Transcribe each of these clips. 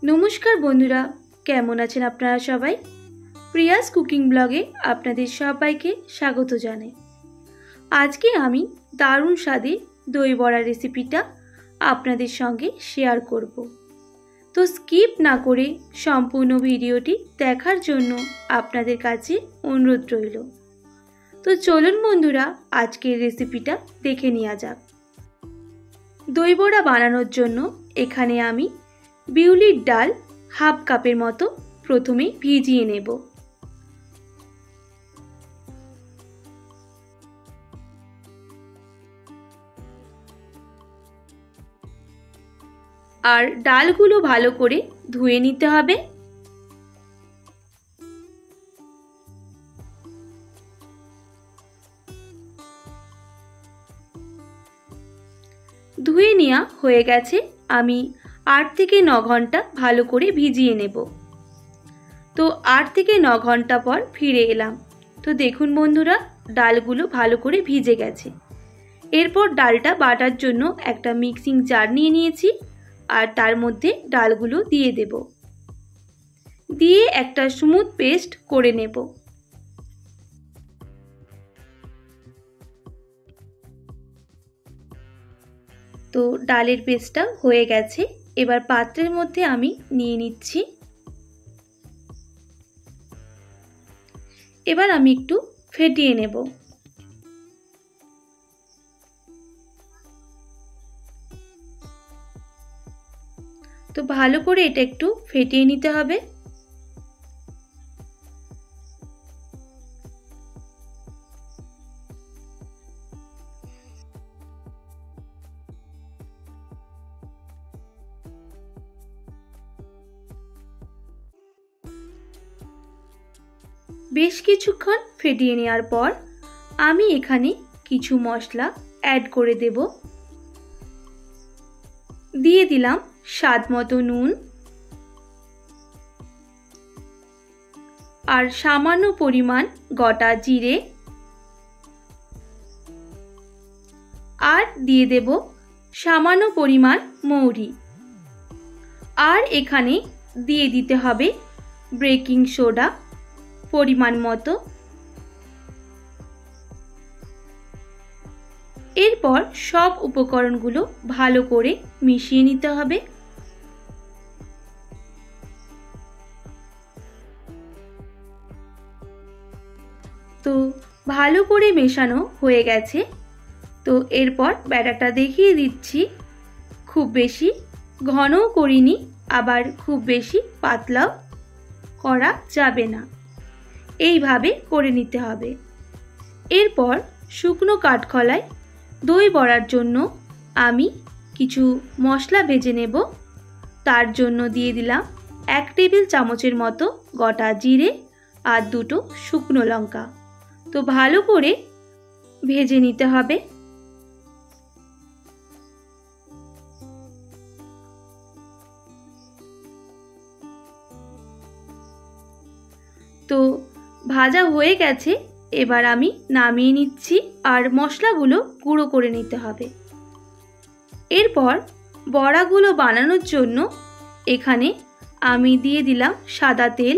নমস্কার বন্ধুরা, কেমন আছেন আপনারা সবাই? প্রিয়াস কুকিং ব্লগে আপনাদের সবাইকে স্বাগত জানাই। আজকে আমি দারুণ স্বাদে দই বড়া রেসিপিটা আপনাদের সঙ্গে শেয়ার করব। তো স্কিপ না করে সম্পূর্ণ ভিডিওটি দেখার জন্য আপনাদের কাছে অনুরোধ রইল। তো চলুন বন্ধুরা, আজকের রেসিপিটা দেখে নেওয়া যাক। দই বড়া বানানোর জন্য এখানে আমি বিউলির ডাল হাফ কাপের মতো প্রথমে ভিজিয়ে নেব। আর ডালগুলো ভালো করে ধুয়ে নিতে হবে। ধুয়ে নেওয়া হয়ে গেছে। আমি 8 থেকে 9 ঘন্টা ভালো করে ভিজিয়ে নেব। তো 8 থেকে 9 ঘন্টা পর ফিরে এলাম। তো দেখুন বন্ধুরা, ডালগুলো ভালো করে ভিজে গেছে। এরপর ডালটা বাটার জন্য একটা মিক্সিং জার নিয়ে নিয়েছি আর তার মধ্যে ডালগুলো দিয়ে দেব। দিয়ে একটা স্মুথ পেস্ট করে নেব। তো ডালের পেস্টটা হয়ে গেছে। এবার পাত্রের মধ্যে আমি নিয়ে নিচ্ছি। এবার আমি একটু ফেটিয়ে নেব। তো ভালো করে এটা একটু ফেটিয়ে নিতে হবে। বেশ কিছুক্ষণ ফেটিয়ে নেওয়ার পর আমি এখানে কিছু মশলা অ্যাড করে দেব। দিয়ে দিলাম স্বাদ মতো নুন আর সামান্য পরিমাণ গোটা জিরে, আর দিয়ে দেব সামান্য পরিমাণ মৌরি। আর এখানে দিয়ে দিতে হবে বেকিং সোডা পরিমাণ মতো। এরপর সব উপকরণগুলো ভালো করে মিশিয়ে নিতে হবে। তো ভালো করে মেশানো হয়ে গেছে। তো এরপর ব্যাটারটা দেখিয়ে দিচ্ছি। খুব বেশি ঘনও করিনি, আবার খুব বেশি পাতলাও করা যাবে না, এইভাবে করে নিতে হবে। এরপর শুকনো কাঠখোলায় দই বড়ার জন্য আমি কিছু মশলা ভেজে নেব। তার জন্য দিয়ে দিলাম 1 টেবিল চামচের মতো গোটা জিরে আর 2টো শুকনো লঙ্কা। তো ভালো করে ভেজে নিতে হবে। তো ভাজা হয়ে গেছে। এবার আমি নামিয়ে নিচ্ছি আর মশলাগুলো গুঁড়ো করে নিতে হবে। এরপর বড়াগুলো বানানোর জন্য এখানে আমি দিয়ে দিলাম সাদা তেল।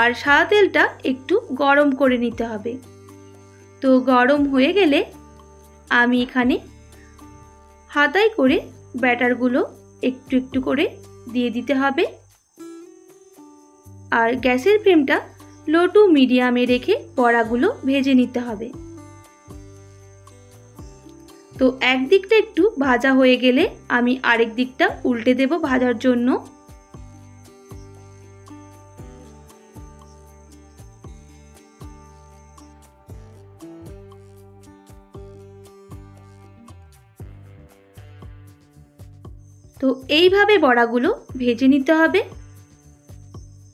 আর সাদা তেলটা একটু গরম করে নিতে হবে। তো গরম হয়ে গেলে আমি এখানে হাতায় করে ব্যাটারগুলো একটু একটু করে দিয়ে দিতে হবে। আর গ্যাসের ফ্লেমটা লো টু মিডিয়ামে রেখে বড়াগুলো ভেজে নিতে হবে। তো একদিকটা একটু ভাজা হয়ে গেলে আমি আরেক দিকটা উল্টে দেব ভাজার জন্য। তো এইভাবে বড়াগুলো ভেজে নিতে হবে।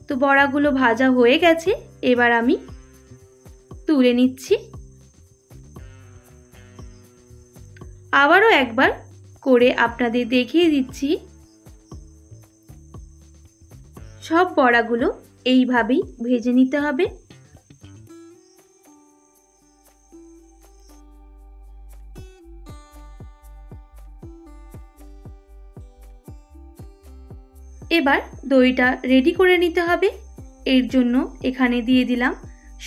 তো বড়াগুলো ভাজা হয়ে গেছে। এবার আমি তুলে নিচ্ছি। আবারও একবার করে আপনাদের দেখিয়ে দিচ্ছি। সব বড়াগুলো এইভাবেই ভেজে নিতে হবে। এবার দইটা রেডি করে নিতে হবে। এর জন্য এখানে দিয়ে দিলাম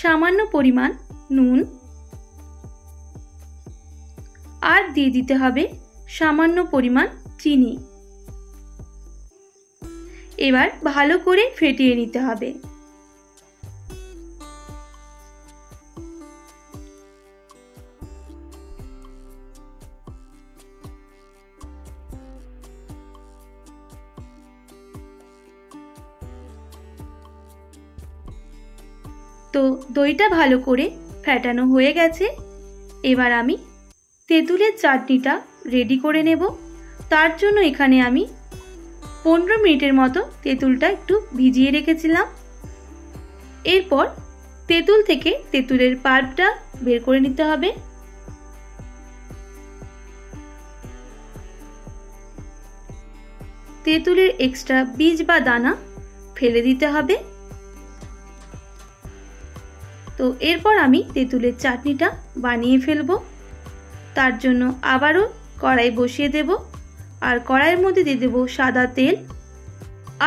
সামান্য পরিমাণ নুন, আর দিয়ে দিতে হবে সামান্য পরিমাণ চিনি। এবার ভালো করে ফেটিয়ে নিতে হবে। তো দইটা ভালো করে ফেটানো হয়ে গেছে। এবার আমি তেঁতুলের চাটনিটা রেডি করে নেব। তার জন্য এখানে আমি 15 মিনিটের মতো তেঁতুলটা একটু ভিজিয়ে রেখেছিলাম। এরপর তেঁতুল থেকে তেঁতুলের পাল্পটা বের করে নিতে হবে। তেঁতুলের এক্সট্রা বীজ বা দানা ফেলে দিতে হবে। তো এরপর আমি তেঁতুলের চাটনিটা বানিয়ে ফেলবো। তার জন্য আবারও কড়াই বসিয়ে দেব, আর কড়াইয়ের মধ্যে দিয়ে দেব সাদা তেল,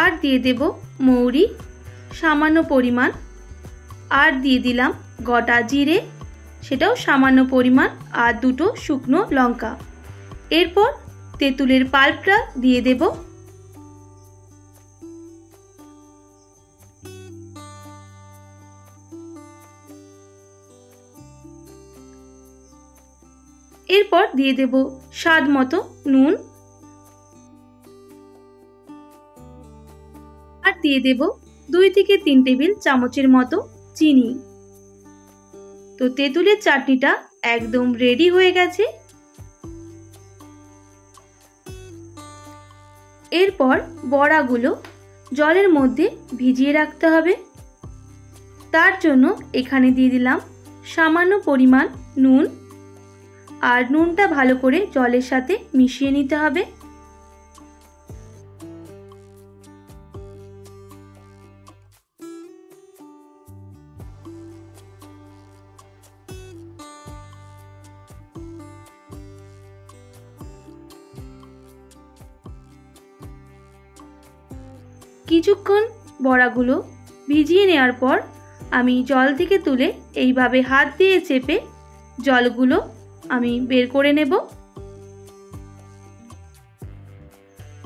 আর দিয়ে দেব মৌরি সামান্য পরিমাণ, আর দিয়ে দিলাম গোটা জিরে, সেটাও সামান্য পরিমাণ, আর দুটো শুকনো লঙ্কা। এরপর তেঁতুলের পাল্পটা দিয়ে দেব। এরপর দিয়ে দেব স্বাদ মতো নুন, আর দিয়ে দেব 2 থেকে 3 টেবিল চামচের মতো চিনি। তো তেঁতুলের চাটনিটা একদম রেডি হয়ে গেছে। এরপর বড়াগুলো জলের মধ্যে ভিজিয়ে রাখতে হবে। তার জন্য এখানে দিয়ে দিলাম সামান্য পরিমাণ নুন, আর নুনটা ভালো করে জলের সাথে মিশিয়ে নিতে হবে। কিছুক্ষণ বড়াগুলো ভিজিয়ে নেওয়ার পর আমি জল থেকে তুলে এইভাবে হাত দিয়ে চেপে জলগুলো আমি বের করে নেব।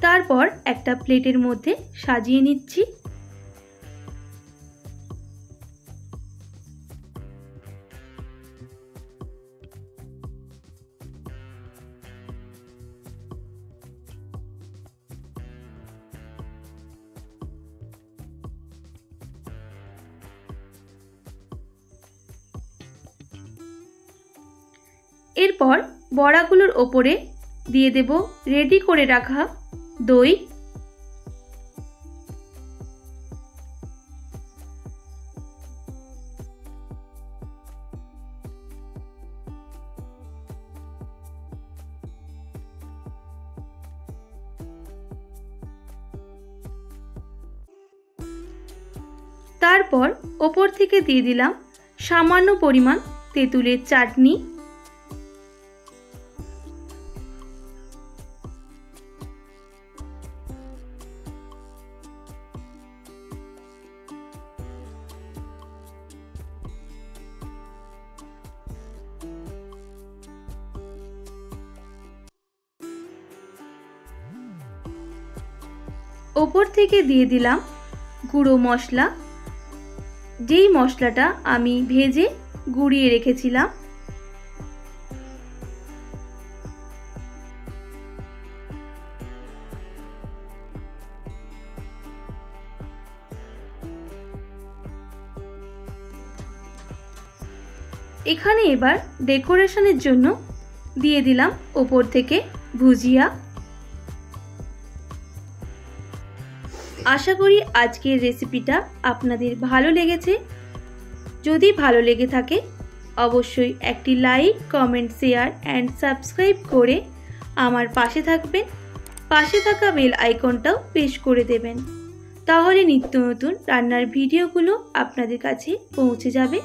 তারপর একটা প্লেটের মধ্যে সাজিয়ে নিচ্ছি। এরপর বড়াগুলোর ওপরে দিয়ে দেব রেডি করে রাখা দই। তারপর ওপর থেকে দিয়ে দিলাম সামান্য পরিমাণ তেঁতুলের চাটনি। ওপর থেকে দিয়ে দিলাম গুঁড়ো মশলা, যেই মশলাটা আমি ভেজে গুঁড়িয়ে রেখেছিলাম। এখানে এবার ডেকোরেশনের জন্য দিয়ে দিলাম ওপর থেকে ভুজিয়া। আশা করি আজকের রেসিপিটা আপনাদের ভালো লেগেছে। যদি ভালো লেগে থাকে অবশ্যই একটি like, comment, share and subscribe করে আমার পাশে থাকবেন। পাশে থাকা বেল আইকনটাও প্রেস করে দেবেন, তাহলে নিত্য নতুন রান্নার ভিডিওগুলো আপনাদের কাছে পৌঁছে যাবে।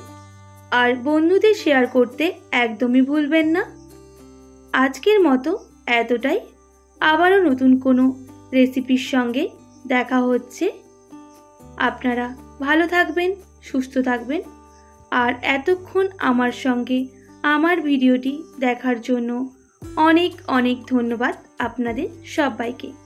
আর বন্ধুদের শেয়ার করতে একদমই ভুলবেন না। আজকের মতো এতটাই। আবারও নতুন কোনো রেসিপির সঙ্গে দেখা হচ্ছে। আপনারা ভালো থাকবেন, সুস্থ থাকবেন। আর এতক্ষণ আমার সঙ্গে আমার ভিডিওটি দেখার জন্য অনেক অনেক ধন্যবাদ আপনাদের সবাইকে।